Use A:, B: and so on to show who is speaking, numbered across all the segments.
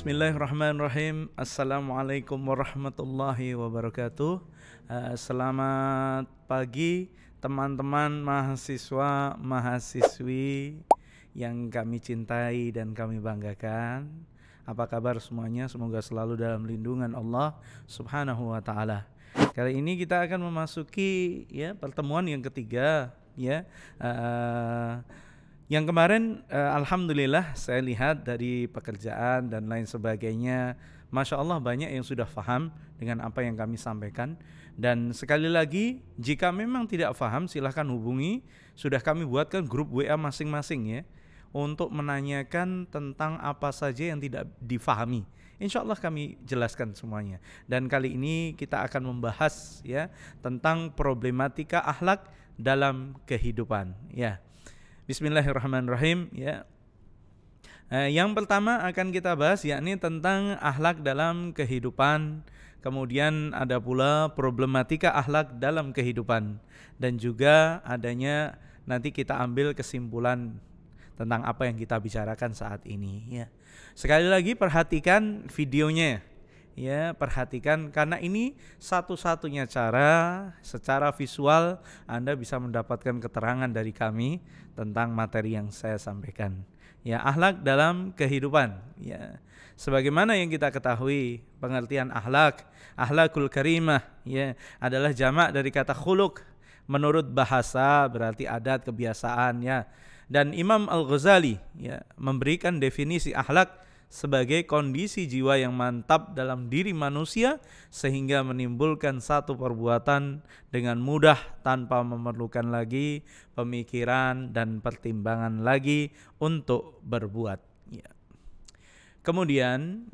A: Bismillahirrahmanirrahim. Assalamualaikum warahmatullahi wabarakatuh. Selamat pagi teman-teman mahasiswa mahasiswi yang kami cintai dan kami banggakan. Apa kabar semuanya? Semoga selalu dalam lindungan Allah Subhanahu wa taala. Kali ini kita akan memasuki pertemuan yang ketiga Yang kemarin alhamdulillah saya lihat dari pekerjaan dan lain sebagainya, Masya Allah banyak yang sudah paham dengan apa yang kami sampaikan. Dan sekali lagi, jika memang tidak paham silahkan hubungi. Sudah kami buatkan grup WA masing-masing untuk menanyakan tentang apa saja yang tidak difahami. Insya Allah kami jelaskan semuanya. Dan kali ini kita akan membahas tentang problematika akhlak dalam kehidupan. Bismillahirrahmanirrahim. Yang pertama akan kita bahas yakni tentang akhlak dalam kehidupan. Kemudian ada pula problematika akhlak dalam kehidupan, dan juga adanya nanti kita ambil kesimpulan tentang apa yang kita bicarakan saat ini. Sekali lagi perhatikan videonya. Perhatikan karena ini satu-satunya cara secara visual Anda bisa mendapatkan keterangan dari kami tentang materi yang saya sampaikan. Akhlak dalam kehidupan. Sebagaimana yang kita ketahui, pengertian akhlakul karimah adalah jamak dari kata khuluq. Menurut bahasa berarti adat, kebiasaan Dan Imam Al-Ghazali memberikan definisi akhlak sebagai kondisi jiwa yang mantap dalam diri manusia sehingga menimbulkan satu perbuatan dengan mudah tanpa memerlukan lagi pemikiran dan pertimbangan lagi untuk berbuat. Kemudian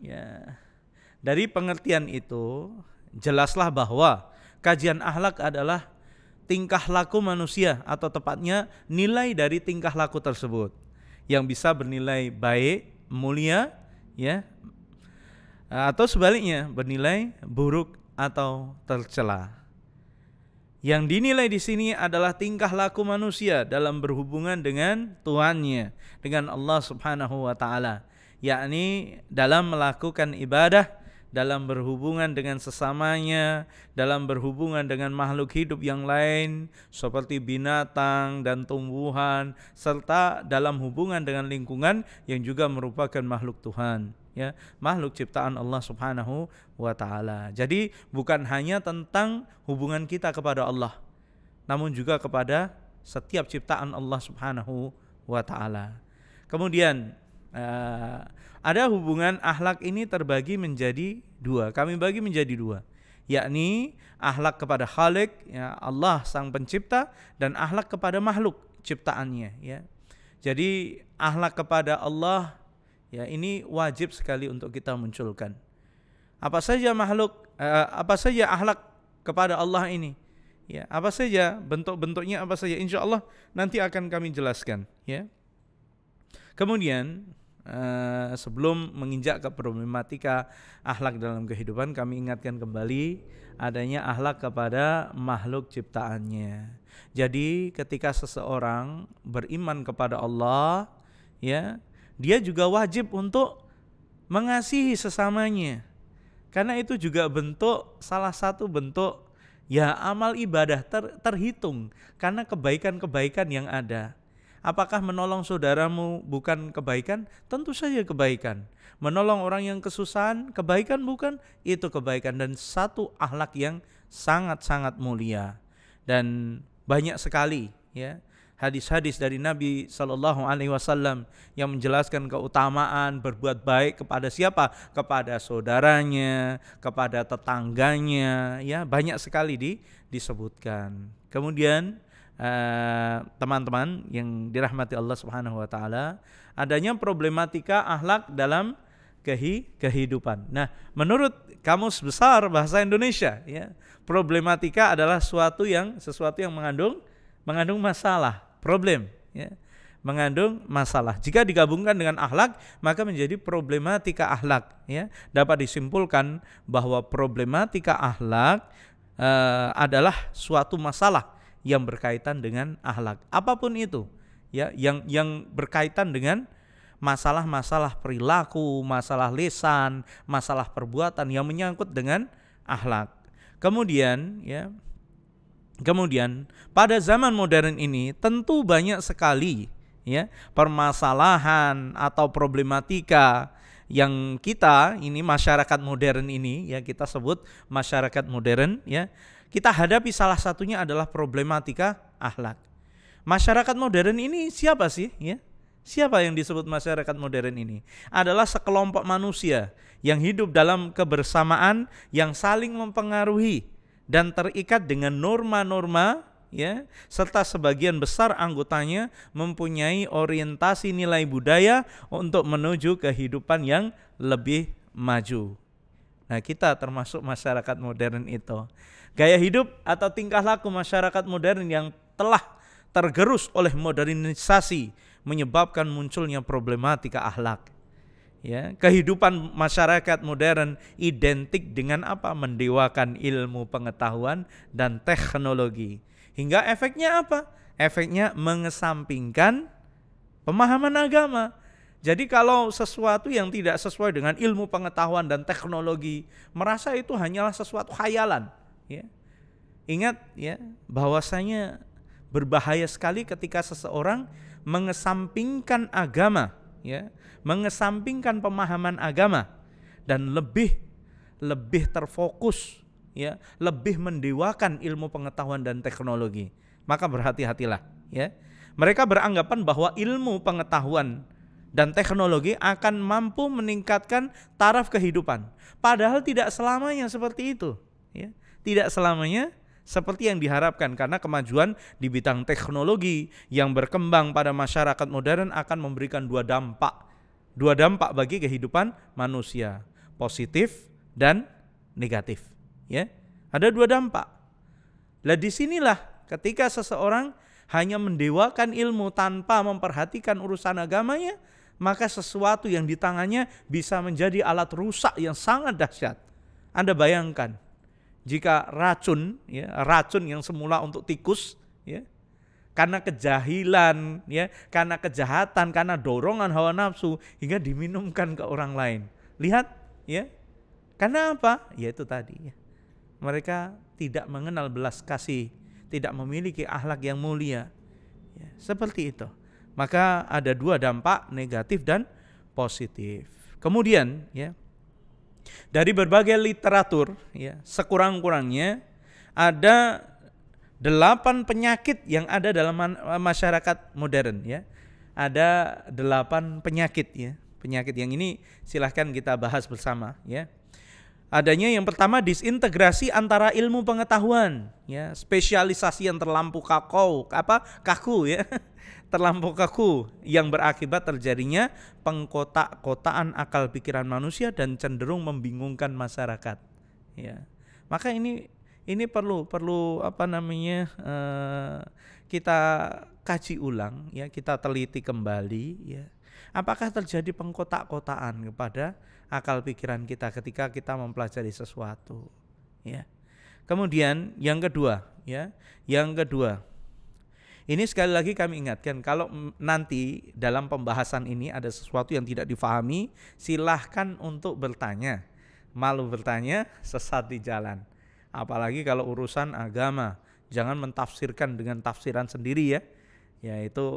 A: dari pengertian itu jelaslah bahwa kajian akhlak adalah tingkah laku manusia, atau tepatnya nilai dari tingkah laku tersebut yang bisa bernilai baik, mulia, atau sebaliknya bernilai buruk atau tercela. Yang dinilai di sini adalah tingkah laku manusia dalam berhubungan dengan Tuhannya, dengan Allah Subhanahu wa taala, yakni dalam melakukan ibadah, dalam berhubungan dengan sesamanya, dalam berhubungan dengan makhluk hidup yang lain seperti binatang dan tumbuhan, serta dalam hubungan dengan lingkungan yang juga merupakan makhluk Tuhan, makhluk ciptaan Allah Subhanahu wa taala. Jadi bukan hanya tentang hubungan kita kepada Allah, namun juga kepada setiap ciptaan Allah Subhanahu wa taala. Kemudian ada hubungan akhlak ini terbagi menjadi dua. Kami bagi menjadi dua, yakni akhlak kepada Khalik, Allah sang pencipta, dan akhlak kepada makhluk ciptaannya. Jadi akhlak kepada Allah ini wajib sekali untuk kita munculkan. Apa saja akhlak kepada Allah ini? Apa saja bentuk-bentuknya, apa saja? Insya Allah nanti akan kami jelaskan. Kemudian sebelum menginjak ke problematika akhlak dalam kehidupan, kami ingatkan kembali adanya akhlak kepada makhluk ciptaannya. Jadi ketika seseorang beriman kepada Allah, dia juga wajib untuk mengasihi sesamanya, karena itu juga salah satu bentuk amal ibadah terhitung karena kebaikan-kebaikan yang ada. Apakah menolong saudaramu bukan kebaikan? Tentu saja kebaikan. Menolong orang yang kesusahan, kebaikan bukan? Itu kebaikan, dan satu akhlak yang sangat-sangat mulia. Dan banyak sekali hadis-hadis dari Nabi SAW yang menjelaskan keutamaan berbuat baik kepada siapa? Kepada saudaranya, kepada tetangganya, banyak sekali disebutkan. Kemudian teman-teman yang dirahmati Allah Subhanahu wa taala, adanya problematika akhlak dalam kehidupan. Nah, menurut Kamus Besar Bahasa Indonesia, problematika adalah sesuatu yang mengandung masalah, problem, mengandung masalah. Jika digabungkan dengan akhlak, maka menjadi problematika akhlak. Dapat disimpulkan bahwa problematika akhlak adalah suatu masalah yang berkaitan dengan akhlak, apapun itu, yang berkaitan dengan masalah-masalah perilaku, masalah lisan, masalah perbuatan yang menyangkut dengan akhlak. Kemudian pada zaman modern ini tentu banyak sekali permasalahan atau problematika yang kita ini masyarakat modern ini kita sebut masyarakat modern kita hadapi, salah satunya adalah problematika akhlak. Masyarakat modern ini siapa sih Siapa yang disebut masyarakat modern ini? Adalah sekelompok manusia yang hidup dalam kebersamaan, yang saling mempengaruhi dan terikat dengan norma-norma serta sebagian besar anggotanya mempunyai orientasi nilai budaya untuk menuju kehidupan yang lebih maju. Nah, kita termasuk masyarakat modern itu. Gaya hidup atau tingkah laku masyarakat modern yang telah tergerus oleh modernisasi menyebabkan munculnya problematika akhlak. Kehidupan masyarakat modern identik dengan apa? Mendewakan ilmu pengetahuan dan teknologi. Hingga efeknya apa? Efeknya mengesampingkan pemahaman agama. Jadi kalau sesuatu yang tidak sesuai dengan ilmu pengetahuan dan teknologi, merasa itu hanyalah sesuatu khayalan. Ingat bahwasanya berbahaya sekali ketika seseorang mengesampingkan agama, mengesampingkan pemahaman agama dan lebih terfokus, lebih mendewakan ilmu pengetahuan dan teknologi. Maka berhati-hatilah. Mereka beranggapan bahwa ilmu pengetahuan dan teknologi akan mampu meningkatkan taraf kehidupan. Padahal tidak selamanya seperti itu. Tidak selamanya seperti yang diharapkan, karena kemajuan di bidang teknologi yang berkembang pada masyarakat modern akan memberikan dua dampak bagi kehidupan manusia, positif dan negatif. Ada dua dampak. Disinilah ketika seseorang hanya mendewakan ilmu tanpa memperhatikan urusan agamanya, maka sesuatu yang di tangannya bisa menjadi alat rusak yang sangat dahsyat. Anda bayangkan, jika racun yang semula untuk tikus, karena kejahilan, karena kejahatan, karena dorongan hawa nafsu hingga diminumkan ke orang lain. Lihat, karena apa? Itu tadi. Mereka tidak mengenal belas kasih, tidak memiliki akhlak yang mulia. Seperti itu. Maka ada dua dampak, negatif dan positif. Kemudian, dari berbagai literatur, sekurang-kurangnya ada 8 penyakit yang ada dalam masyarakat modern. Ada 8 penyakit. Penyakit yang ini silahkan kita bahas bersama. Adanya yang pertama, disintegrasi antara ilmu pengetahuan, spesialisasi yang terlampau kaku, terlampau kaku yang berakibat terjadinya pengkotak-kotaan akal pikiran manusia dan cenderung membingungkan masyarakat. Maka ini perlu kita kaji ulang, kita teliti kembali, apakah terjadi pengkotak-kotaan kepada akal pikiran kita ketika kita mempelajari sesuatu. Kemudian yang kedua, ini sekali lagi kami ingatkan, kalau nanti dalam pembahasan ini ada sesuatu yang tidak difahami, silahkan untuk bertanya. Malu bertanya, sesat di jalan. Apalagi kalau urusan agama, jangan mentafsirkan dengan tafsiran sendiri itu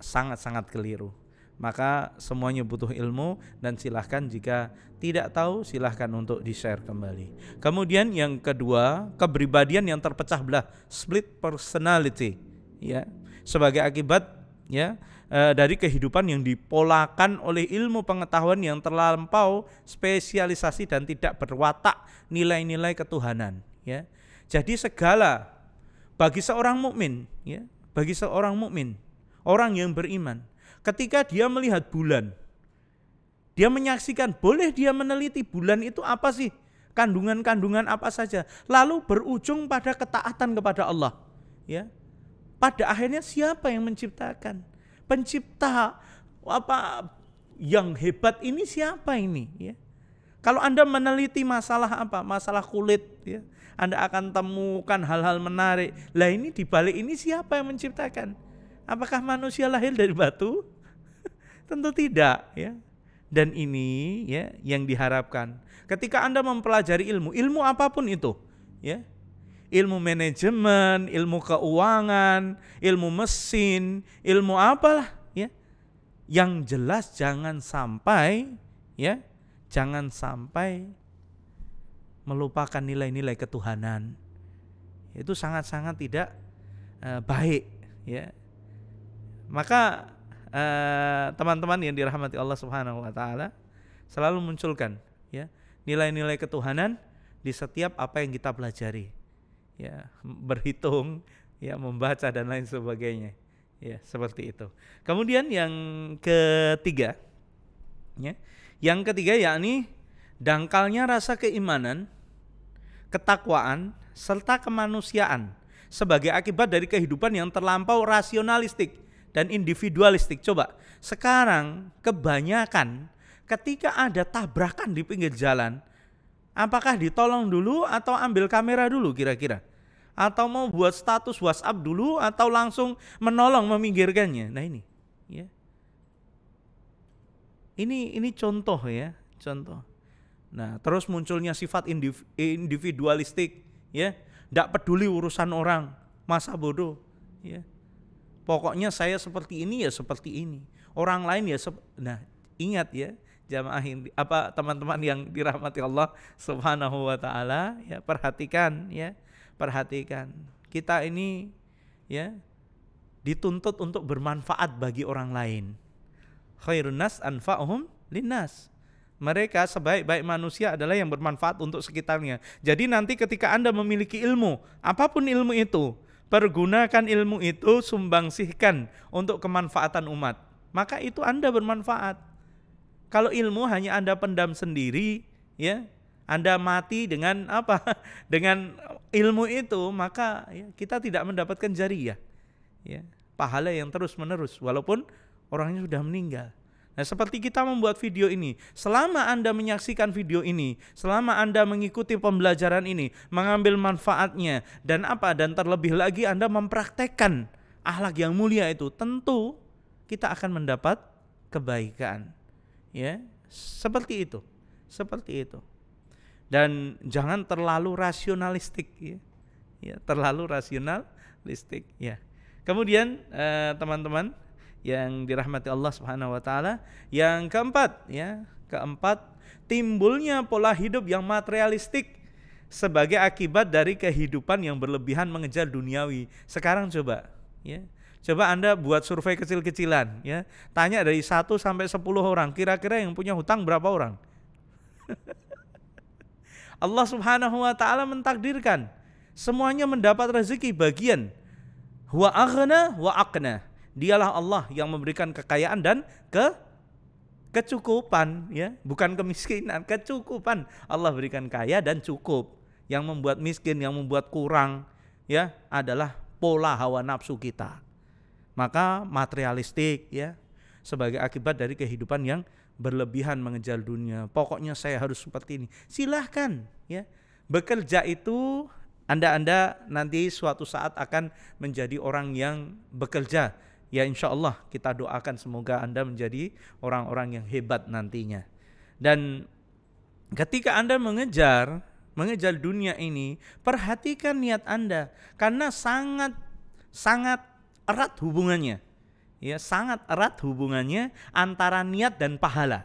A: sangat-sangat keliru. Maka semuanya butuh ilmu, dan silahkan jika tidak tahu silahkan untuk di-share kembali. Kemudian yang kedua, kepribadian yang terpecah belah, split personality. Sebagai akibat dari kehidupan yang dipolakan oleh ilmu pengetahuan yang terlampau spesialisasi dan tidak berwatak nilai-nilai ketuhanan. Jadi segala bagi seorang mukmin, orang yang beriman, ketika dia melihat bulan, dia menyaksikan, boleh dia meneliti bulan itu apa sih, kandungan-kandungan apa saja, lalu berujung pada ketaatan kepada Allah. Pada akhirnya siapa yang menciptakan? Pencipta yang hebat ini siapa ini? Kalau Anda meneliti masalah masalah kulit, Anda akan temukan hal-hal menarik. Lah ini di balik ini siapa yang menciptakan? Apakah manusia lahir dari batu? Tentu tidak, ya. Dan ini ya yang diharapkan. Ketika Anda mempelajari ilmu apapun itu, ya. Ilmu manajemen, ilmu keuangan, ilmu mesin, ilmu apalah, ya. Yang jelas jangan sampai melupakan nilai-nilai ketuhanan. Itu sangat-sangat tidak baik, ya. Maka teman-teman yang dirahmati Allah Subhanahu wa taala, selalu munculkan ya nilai-nilai ketuhanan di setiap apa yang kita pelajari. Ya, berhitung, ya, membaca dan lain sebagainya. Ya, seperti itu. Kemudian yang ketiga, ya. Yang ketiga yakni dangkalnya rasa keimanan, ketakwaan serta kemanusiaan sebagai akibat dari kehidupan yang terlampau rasionalistik dan individualistik. Coba, sekarang kebanyakan ketika ada tabrakan di pinggir jalan, apakah ditolong dulu atau ambil kamera dulu kira-kira? Atau mau buat status WhatsApp dulu atau langsung menolong meminggirkannya? Nah ini, ya. Ini contoh ya, contoh. Nah, terus munculnya sifat individualistik, ya. Tidak peduli urusan orang, masa bodoh, ya. Pokoknya saya seperti ini ya seperti ini. Orang lain ya nah, ingat ya, jamaah teman-teman yang dirahmati Allah Subhanahu wa taala, ya, perhatikan ya. Perhatikan. Kita ini ya dituntut untuk bermanfaat bagi orang lain. Khairun nas anfa'uhum linnas. Mereka sebaik-baik manusia adalah yang bermanfaat untuk sekitarnya. Jadi nanti ketika Anda memiliki ilmu, apapun ilmu itu, pergunakan ilmu itu, sumbangsihkan untuk kemanfaatan umat. Maka itu Anda bermanfaat. Kalau ilmu hanya Anda pendam sendiri, ya, Anda mati dengan apa? Dengan ilmu itu, maka ya, kita tidak mendapatkan jariyah, ya, pahala yang terus menerus walaupun orangnya sudah meninggal. Nah, seperti kita membuat video ini, selama Anda menyaksikan video ini, selama Anda mengikuti pembelajaran ini, mengambil manfaatnya dan terlebih lagi Anda mempraktekkan akhlak yang mulia itu, tentu kita akan mendapat kebaikan. Ya, seperti itu. Seperti itu. Dan jangan terlalu rasionalistik, ya. Ya, terlalu rasionalistik, ya. Kemudian teman-teman yang dirahmati Allah Subhanahu wa taala, yang keempat, ya, timbulnya pola hidup yang materialistik sebagai akibat dari kehidupan yang berlebihan mengejar duniawi. Sekarang coba, ya. Coba Anda buat survei kecil-kecilan, ya. Tanya dari 1 sampai 10 orang, kira-kira yang punya hutang berapa orang? Allah Subhanahu wa taala mentakdirkan semuanya mendapat rezeki bagian. Huwa aghna wa aqna. Dialah Allah yang memberikan kekayaan dan kecukupan, ya, bukan kemiskinan, kecukupan. Allah berikan kaya dan cukup. Yang membuat miskin, yang membuat kurang, ya, adalah pola hawa nafsu kita. Maka materialistik, ya, sebagai akibat dari kehidupan yang berlebihan mengejar dunia. Pokoknya saya harus seperti ini. Silahkan, ya. Bekerja itu Anda nanti suatu saat akan menjadi orang yang bekerja. Ya, insya Allah kita doakan semoga Anda menjadi orang-orang yang hebat nantinya. Dan ketika Anda mengejar dunia ini, perhatikan niat Anda, karena sangat erat hubungannya. Ya, sangat erat hubungannya antara niat dan pahala.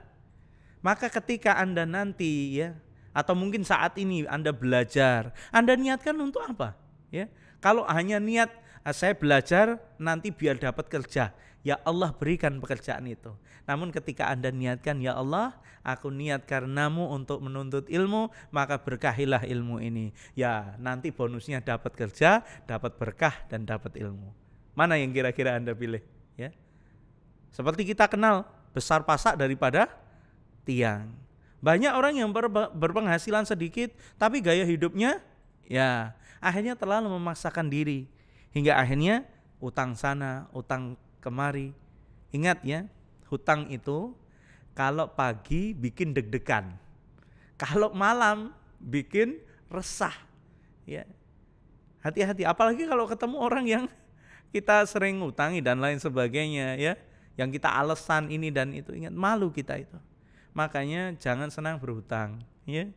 A: Maka ketika Anda nanti, ya, atau mungkin saat ini Anda belajar, Anda niatkan untuk apa? Ya, kalau hanya niat saya belajar nanti biar dapat kerja, ya Allah berikan pekerjaan itu. Namun ketika Anda niatkan, ya Allah, aku niat karenamu untuk menuntut ilmu, maka berkahilah ilmu ini. Ya, nanti bonusnya dapat kerja, dapat berkah dan dapat ilmu. Mana yang kira-kira Anda pilih? Ya, seperti kita kenal, besar pasak daripada tiang. Banyak orang yang berpenghasilan sedikit, tapi gaya hidupnya, ya, akhirnya terlalu memaksakan diri, hingga akhirnya utang sana, utang kemari. Ingat ya, hutang itu kalau pagi bikin deg-degan, kalau malam bikin resah. Ya, hati-hati, apalagi kalau ketemu orang yang kita sering ngutangi dan lain sebagainya, ya. Yang kita alasan ini dan itu, ingat malu kita itu. Makanya jangan senang berhutang, ya.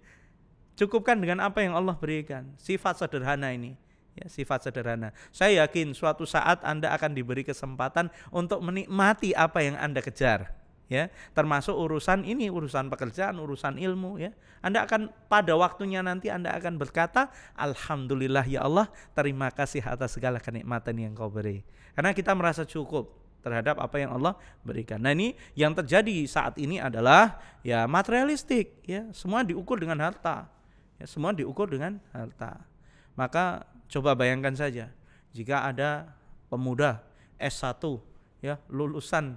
A: Cukupkan dengan apa yang Allah berikan. Sifat sederhana ini, ya, sifat sederhana. Saya yakin suatu saat Anda akan diberi kesempatan untuk menikmati apa yang Anda kejar, ya. Termasuk urusan ini, urusan pekerjaan, urusan ilmu, ya. Anda akan pada waktunya nanti Anda akan berkata, alhamdulillah ya Allah, terima kasih atas segala kenikmatan yang Kau beri. Karena kita merasa cukup terhadap apa yang Allah berikan. Nah, ini yang terjadi saat ini adalah ya materialistik, ya, semua diukur dengan harta. Ya, semua diukur dengan harta. Maka coba bayangkan saja jika ada pemuda S1, ya, lulusan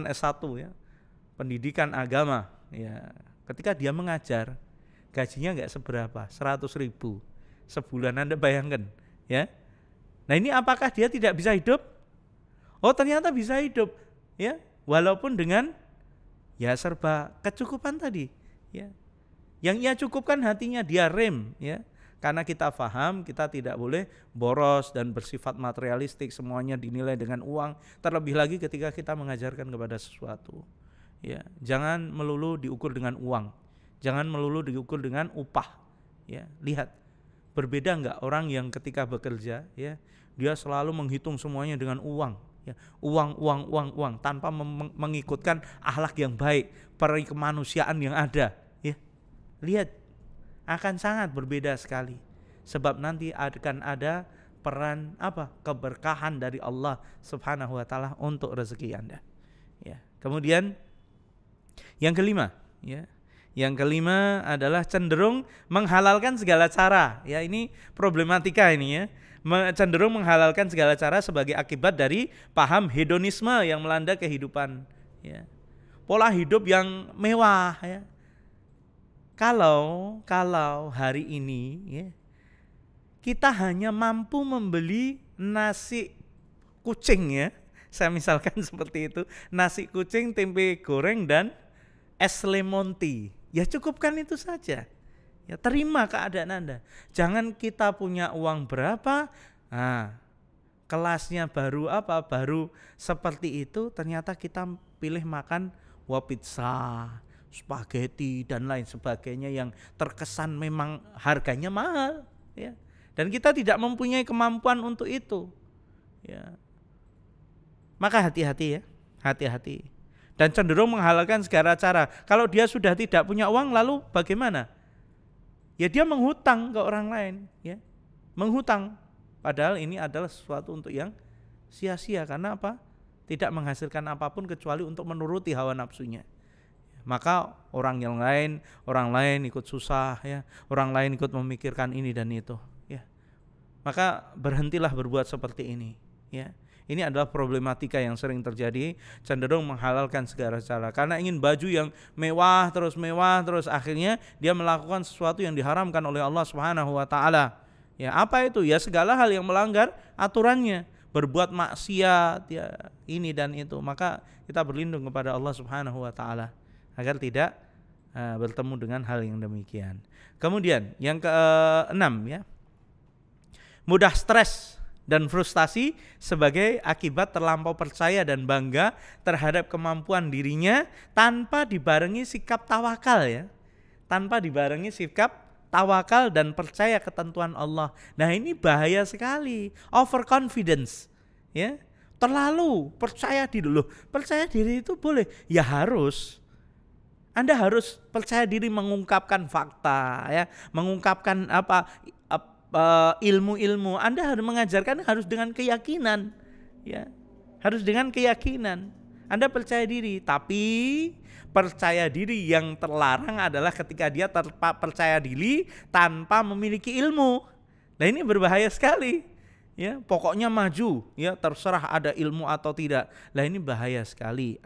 A: S1, ya, pendidikan agama, ya, ketika dia mengajar gajinya nggak seberapa, 100.000 sebulan. Anda bayangkan, ya. Nah, ini apakah dia tidak bisa hidup? Oh, ternyata bisa hidup, ya, walaupun dengan ya serba kecukupan tadi, ya. Yang ia cukupkan hatinya, dia rem, ya. Karena kita paham kita tidak boleh boros dan bersifat materialistik, semuanya dinilai dengan uang. Terlebih lagi ketika kita mengajarkan kepada sesuatu, ya. Jangan melulu diukur dengan uang, jangan melulu diukur dengan upah, ya. Lihat, berbeda enggak orang yang ketika bekerja, ya, dia selalu menghitung semuanya dengan uang, ya. Uang tanpa mengikutkan akhlak yang baik, peri kemanusiaan yang ada, ya. Lihat, akan sangat berbeda sekali. Sebab nanti akan ada peran keberkahan dari Allah Subhanahu wa taala untuk rezeki Anda. Ya. Kemudian yang kelima, ya. Yang kelima adalah cenderung menghalalkan segala cara. Ya, ini problematika ini, ya. Cenderung menghalalkan segala cara sebagai akibat dari paham hedonisme yang melanda kehidupan, ya. Pola hidup yang mewah, ya. Kalau hari ini, ya, kita hanya mampu membeli nasi kucing, ya, saya misalkan seperti itu, nasi kucing, tempe goreng dan es lemon tea, ya cukupkan itu saja, ya, terima keadaan Anda. Jangan kita punya uang berapa, kelasnya baru seperti itu, ternyata kita pilih makan pizza, spaghetti dan lain sebagainya yang terkesan memang harganya mahal, ya, dan kita tidak mempunyai kemampuan untuk itu, ya. Maka hati-hati, ya, hati-hati, dan cenderung menghalalkan segala cara. Kalau dia sudah tidak punya uang, lalu bagaimana? Ya, dia menghutang ke orang lain, ya, menghutang, padahal ini adalah sesuatu untuk yang sia-sia. Karena apa? Tidak menghasilkan apapun kecuali untuk menuruti hawa nafsunya. Maka orang lain ikut susah, ya, orang lain ikut memikirkan ini dan itu, ya. Maka berhentilah berbuat seperti ini, ya. Ini adalah problematika yang sering terjadi, cenderung menghalalkan segala cara karena ingin baju yang mewah terus, akhirnya dia melakukan sesuatu yang diharamkan oleh Allah Subhanahu wa taala. Ya, apa itu? Ya, segala hal yang melanggar aturannya, berbuat maksiat, ya, ini dan itu. Maka kita berlindung kepada Allah Subhanahu wa taala agar tidak bertemu dengan hal yang demikian. Kemudian yang keenam, ya, mudah stres dan frustasi sebagai akibat terlampau percaya dan bangga terhadap kemampuan dirinya tanpa dibarengi sikap tawakal, ya, tanpa dibarengi sikap tawakal dan percaya ketentuan Allah. Nah, ini bahaya sekali, overconfidence, ya, terlalu percaya diri. Loh, percaya diri itu boleh, ya, Anda harus percaya diri mengungkapkan fakta, ya, mengungkapkan ilmu-ilmu. Anda harus mengajarkan harus dengan keyakinan, ya, harus dengan keyakinan. Anda percaya diri, tapi percaya diri yang terlarang adalah ketika dia percaya diri tanpa memiliki ilmu. Nah, ini berbahaya sekali. Ya, pokoknya maju, ya, terserah ada ilmu atau tidak. Lah, ini bahaya sekali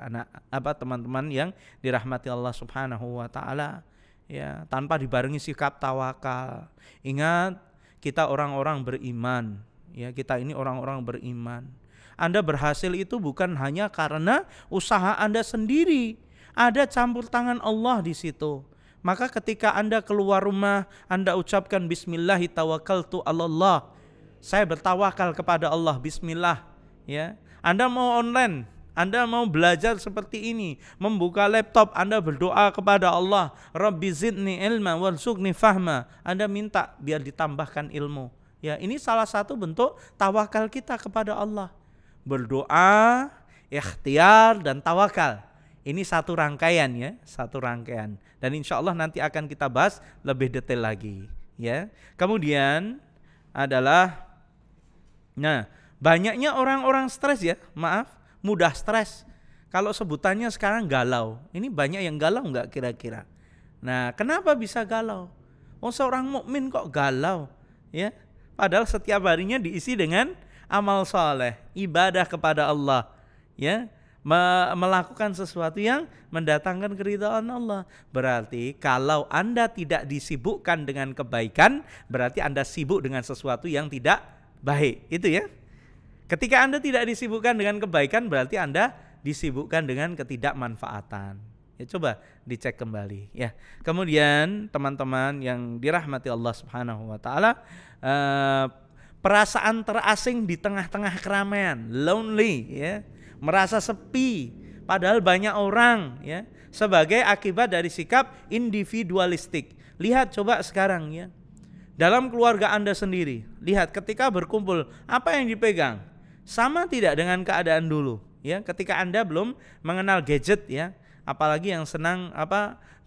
A: teman-teman yang dirahmati Allah Subhanahu wa taala, ya, tanpa dibarengi sikap tawakal. Ingat, kita orang-orang beriman, ya, kita ini orang-orang beriman. Anda berhasil itu bukan hanya karena usaha Anda sendiri, ada campur tangan Allah di situ. Maka ketika Anda keluar rumah, Anda ucapkan bismillahi tawakkaltu 'alallah. Saya bertawakal kepada Allah, bismillah, ya. Anda mau online, Anda mau belajar seperti ini, membuka laptop, Anda berdoa kepada Allah, Rabbi zidni ilma warzuqni fahma. Anda minta biar ditambahkan ilmu. Ya, ini salah satu bentuk tawakal kita kepada Allah. Berdoa, ikhtiar dan tawakal. Ini satu rangkaian ya, satu rangkaian. Dan insya Allah nanti akan kita bahas lebih detail lagi. Ya, kemudian adalah, nah, banyaknya orang-orang stres ya, maaf, mudah stres. Kalau sebutannya sekarang galau. Ini banyak yang galau nggak kira-kira? Nah, kenapa bisa galau? Oh, seorang mukmin kok galau? Ya, padahal setiap harinya diisi dengan amal soleh, ibadah kepada Allah. Ya, melakukan sesuatu yang mendatangkan keridhaan Allah. Berarti kalau Anda tidak disibukkan dengan kebaikan, berarti Anda sibuk dengan sesuatu yang tidak baik. Itu ya. Ketika Anda tidak disibukkan dengan kebaikan, berarti Anda disibukkan dengan ketidakmanfaatan. Ya, coba dicek kembali ya. Kemudian teman-teman yang dirahmati Allah Subhanahu wa taala, perasaan terasing di tengah-tengah keramaian, lonely ya. Merasa sepi padahal banyak orang ya, sebagai akibat dari sikap individualistik. Lihat coba sekarang ya, dalam keluarga Anda sendiri, lihat ketika berkumpul apa yang dipegang, sama tidak dengan keadaan dulu ya, ketika Anda belum mengenal gadget ya, apalagi yang senang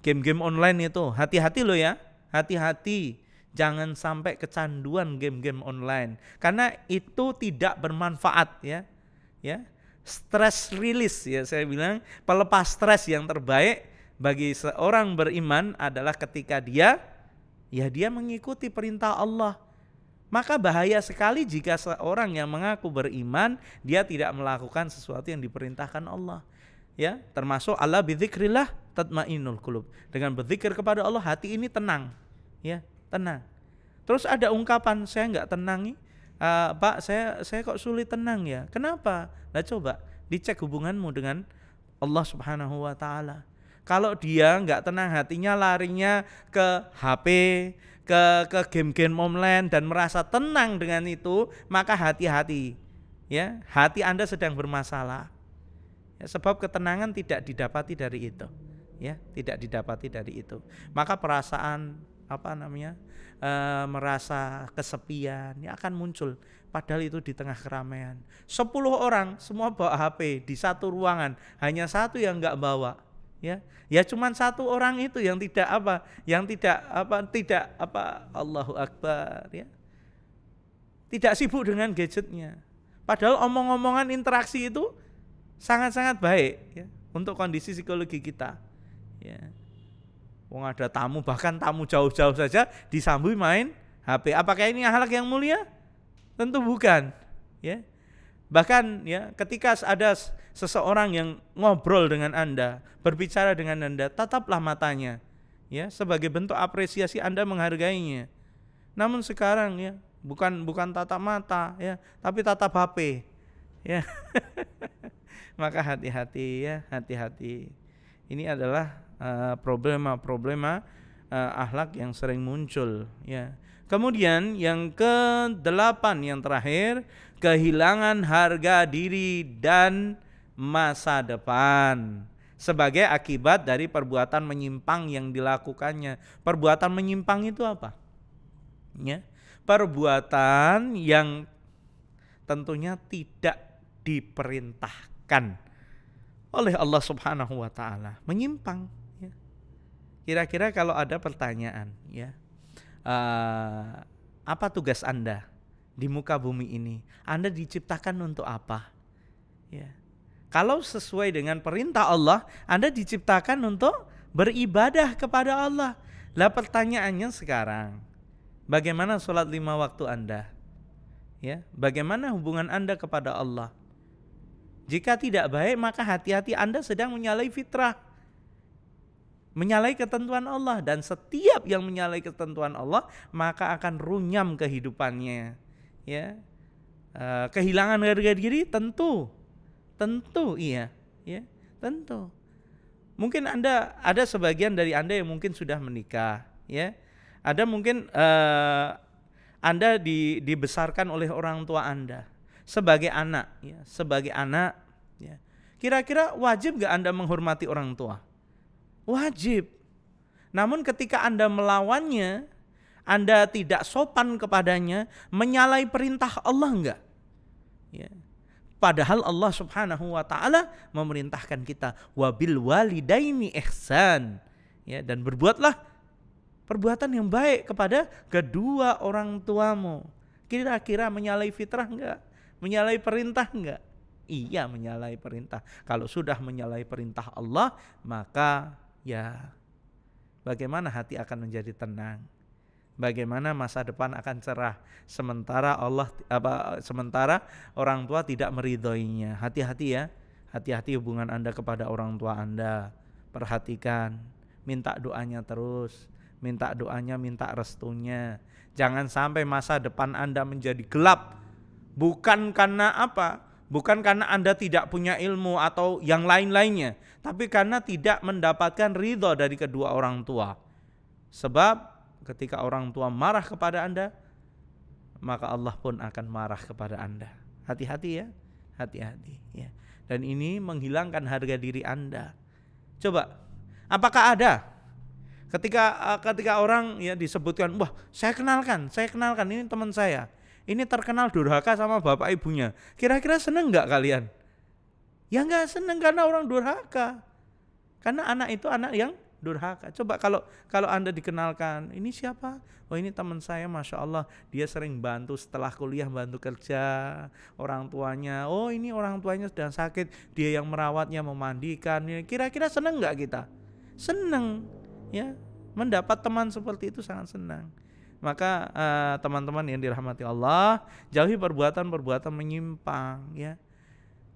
A: game-game online itu. Hati-hati loh ya, hati-hati, jangan sampai kecanduan game-game online karena itu tidak bermanfaat ya. Ya, stress release ya, saya bilang pelepas stres yang terbaik bagi seorang beriman adalah ketika dia mengikuti perintah Allah. Maka bahaya sekali jika seorang yang mengaku beriman dia tidak melakukan sesuatu yang diperintahkan Allah. Ya, termasuk ala bidzikrillah tatmainnul qulub. Dengan berzikir kepada Allah hati ini tenang. Ya, tenang. Terus ada ungkapan, saya enggak tenang nih. Pak, saya kok sulit tenang ya. Kenapa? Nah, coba dicek hubunganmu dengan Allah Subhanahu wa taala. Kalau dia enggak tenang hatinya, larinya ke HP, ke game-game online dan merasa tenang dengan itu, maka hati-hati. Ya, hati Anda sedang bermasalah. Ya, sebab ketenangan tidak didapati dari itu. Ya, tidak didapati dari itu. Maka perasaan merasa kesepian ya akan muncul, padahal itu di tengah keramaian. 10 orang semua bawa HP di satu ruangan, hanya satu yang enggak bawa. Ya cuman satu orang itu yang tidak Allahu Akbar ya. Tidak sibuk dengan gadgetnya. Padahal omong-omongan interaksi itu sangat-sangat baik ya untuk kondisi psikologi kita. Ya. Wong ada tamu, bahkan tamu jauh-jauh saja disambui main HP. Apakah ini akhlak yang mulia? Tentu bukan. Ya. Bahkan ya ketika ada seseorang yang ngobrol dengan Anda, berbicara dengan Anda, tataplah matanya. Ya, sebagai bentuk apresiasi Anda menghargainya. Namun sekarang ya, bukan tatap mata ya, tapi tatap HP. Ya. Maka hati-hati ya, hati-hati. Ini adalah problema akhlak yang sering muncul ya. Kemudian yang ke-8 yang terakhir, kehilangan harga diri dan masa depan sebagai akibat dari perbuatan menyimpang yang dilakukannya. Perbuatan menyimpang itu apa? Ya, perbuatan yang tentunya tidak diperintahkan oleh Allah Subhanahu wa taala, menyimpang ya. Kira-kira kalau ada pertanyaan ya, apa tugas Anda di muka bumi ini? Anda diciptakan untuk apa? Ya. Kalau sesuai dengan perintah Allah, Anda diciptakan untuk beribadah kepada Allah. Lah pertanyaannya sekarang, bagaimana sholat 5 waktu Anda? Ya, bagaimana hubungan Anda kepada Allah? Jika tidak baik, maka hati-hati Anda sedang menyalahi fitrah, menyalahi ketentuan Allah, dan setiap yang menyalahi ketentuan Allah maka akan runyam kehidupannya. Ya, kehilangan harga diri tentu iya, ya tentu. Mungkin Anda ada sebagian dari Anda yang mungkin sudah menikah, ya. Ada mungkin Anda dibesarkan oleh orang tua Anda. sebagai anak, ya, sebagai anak, ya. Kira-kira wajib gak Anda menghormati orang tua? Wajib. Namun ketika Anda melawannya, Anda tidak sopan kepadanya, menyalahi perintah Allah enggak? Ya. Padahal Allah Subhanahu wa taala memerintahkan kita wabil walidaini ihsan. Ya, dan berbuatlah perbuatan yang baik kepada kedua orang tuamu. Kira-kira menyalahi fitrah enggak? Menyalahi perintah enggak? Iya, menyalahi perintah. Kalau sudah menyalahi perintah Allah, maka ya bagaimana hati akan menjadi tenang? Bagaimana masa depan akan cerah sementara sementara orang tua tidak meridhoinya. Hati-hati ya. Hati-hati hubungan Anda kepada orang tua Anda. Perhatikan, minta doanya terus, minta doanya, minta restunya. Jangan sampai masa depan Anda menjadi gelap bukan karena apa? Bukan karena Anda tidak punya ilmu atau yang lain-lainnya, tapi karena tidak mendapatkan ridho dari kedua orang tua. Sebab ketika orang tua marah kepada Anda, maka Allah pun akan marah kepada Anda. Hati-hati ya, hati-hati ya. Dan ini menghilangkan harga diri Anda. Coba, apakah ada ketika orang ya disebutkan, wah saya kenalkan ini teman saya, ini terkenal durhaka sama bapak ibunya. Kira-kira seneng nggak kalian? Ya nggak seneng karena orang durhaka. Karena anak itu anak yang durhaka. Coba kalau Anda dikenalkan, ini siapa? Oh ini teman saya, Masya Allah, dia sering bantu setelah kuliah, bantu kerja orang tuanya. Oh ini orang tuanya sedang sakit, dia yang merawatnya, memandikan. Kira-kira seneng nggak kita? Seneng, ya. Mendapat teman seperti itu sangat senang. Maka teman-teman yang dirahmati Allah, jauhi perbuatan-perbuatan menyimpang, ya.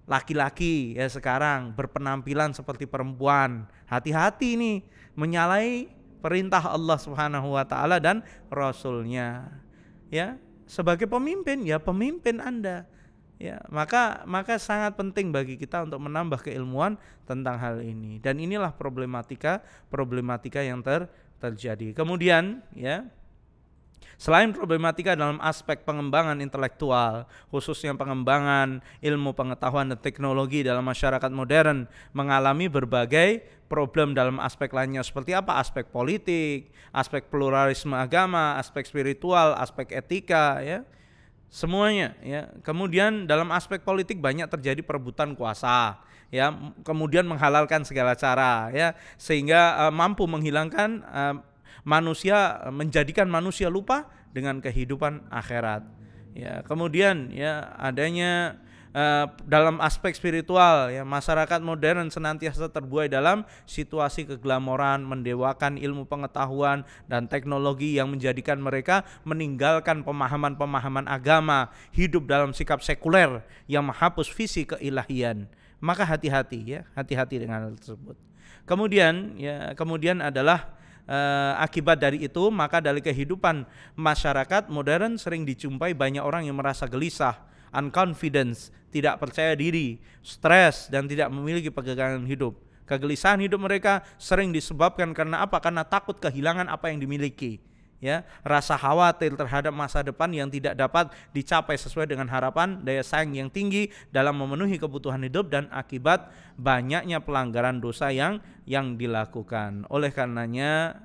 A: Laki-laki ya sekarang berpenampilan seperti perempuan, hati-hati nih menyalahi perintah Allah Subhanahu wa taala dan Rasulnya. Ya, sebagai pemimpin ya pemimpin Anda. Ya, maka sangat penting bagi kita untuk menambah keilmuan tentang hal ini. Dan inilah problematika yang terjadi. Kemudian ya, selain problematika dalam aspek pengembangan intelektual, khususnya pengembangan ilmu pengetahuan dan teknologi dalam masyarakat modern mengalami berbagai problem dalam aspek lainnya seperti apa? Aspek politik, aspek pluralisme agama, aspek spiritual, aspek etika, ya. Semuanya, ya. Kemudian dalam aspek politik banyak terjadi perebutan kuasa, ya, kemudian menghalalkan segala cara, ya, sehingga mampu menghilangkan manusia, menjadikan manusia lupa dengan kehidupan akhirat. Ya, kemudian ya adanya dalam aspek spiritual, ya, masyarakat modern senantiasa terbuai dalam situasi keglamoran, mendewakan ilmu pengetahuan dan teknologi yang menjadikan mereka meninggalkan pemahaman-pemahaman agama, hidup dalam sikap sekuler yang menghapus visi keilahian. Maka hati-hati ya, hati-hati dengan hal tersebut. Kemudian adalah akibat dari itu, maka dari kehidupan masyarakat modern sering dijumpai banyak orang yang merasa gelisah, unconfidence, tidak percaya diri, stres, dan tidak memiliki pegangan hidup. Kegelisahan hidup mereka sering disebabkan karena apa? Karena takut kehilangan apa yang dimiliki. Ya, rasa khawatir terhadap masa depan yang tidak dapat dicapai sesuai dengan harapan, daya saing yang tinggi dalam memenuhi kebutuhan hidup, dan akibat banyaknya pelanggaran dosa yang dilakukan. Oleh karenanya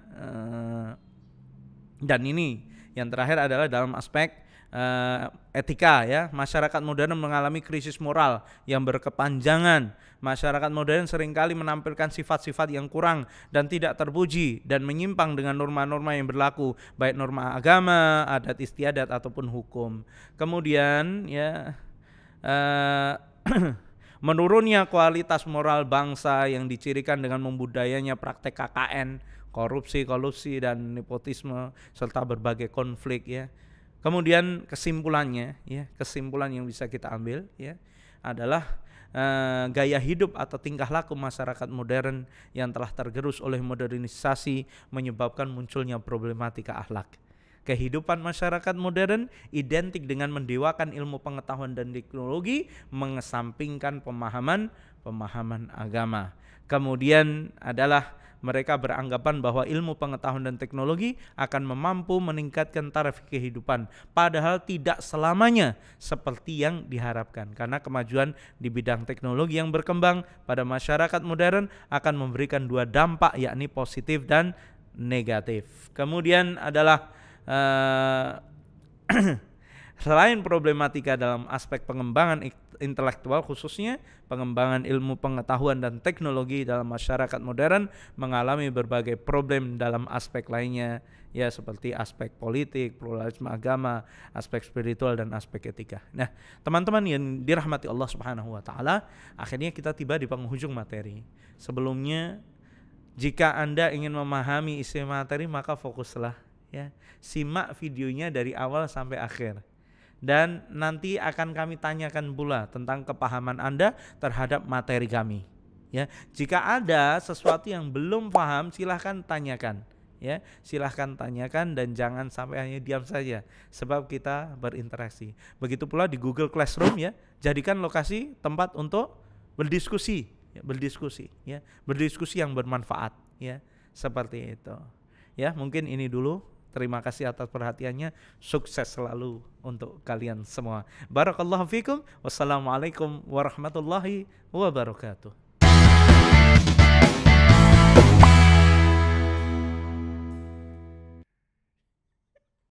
A: dan ini yang terakhir adalah dalam aspek etika, ya. Masyarakat modern mengalami krisis moral yang berkepanjangan. Masyarakat modern seringkali menampilkan sifat-sifat yang kurang dan tidak terpuji dan menyimpang dengan norma-norma yang berlaku, baik norma agama, adat istiadat ataupun hukum. Kemudian ya menurunnya kualitas moral bangsa yang dicirikan dengan membudayanya praktek KKN, korupsi dan nepotisme serta berbagai konflik, ya. Kemudian kesimpulan yang bisa kita ambil, ya, adalah gaya hidup atau tingkah laku masyarakat modern yang telah tergerus oleh modernisasi menyebabkan munculnya problematika akhlak. Kehidupan masyarakat modern identik dengan mendewakan ilmu pengetahuan dan teknologi, mengesampingkan pemahaman agama. Kemudian adalah mereka beranggapan bahwa ilmu pengetahuan dan teknologi akan mampu meningkatkan taraf kehidupan, padahal tidak selamanya seperti yang diharapkan. Karena kemajuan di bidang teknologi yang berkembang pada masyarakat modern akan memberikan dua dampak, yakni positif dan negatif. Kemudian adalah selain problematika dalam aspek pengembangan intelektual, khususnya pengembangan ilmu pengetahuan dan teknologi dalam masyarakat modern mengalami berbagai problem dalam aspek lainnya, ya seperti aspek politik, pluralisme agama, aspek spiritual dan aspek etika. Nah, teman-teman yang dirahmati Allah Subhanahu wa taala, akhirnya kita tiba di penghujung materi. Sebelumnya, jika Anda ingin memahami isi materi, maka fokuslah, ya. Simak videonya dari awal sampai akhir. Dan nanti akan kami tanyakan pula tentang kepahaman Anda terhadap materi kami. Ya, jika ada sesuatu yang belum paham, silahkan tanyakan. Ya, silahkan tanyakan dan jangan sampai hanya diam saja, sebab kita berinteraksi. Begitu pula di Google Classroom, ya, jadikan lokasi tempat untuk berdiskusi, ya, berdiskusi yang bermanfaat, ya, seperti itu. Ya, mungkin ini dulu. Terima kasih atas perhatiannya. Sukses selalu untuk kalian semua. Barakallahu fikum. Wassalamualaikum warahmatullahi wabarakatuh.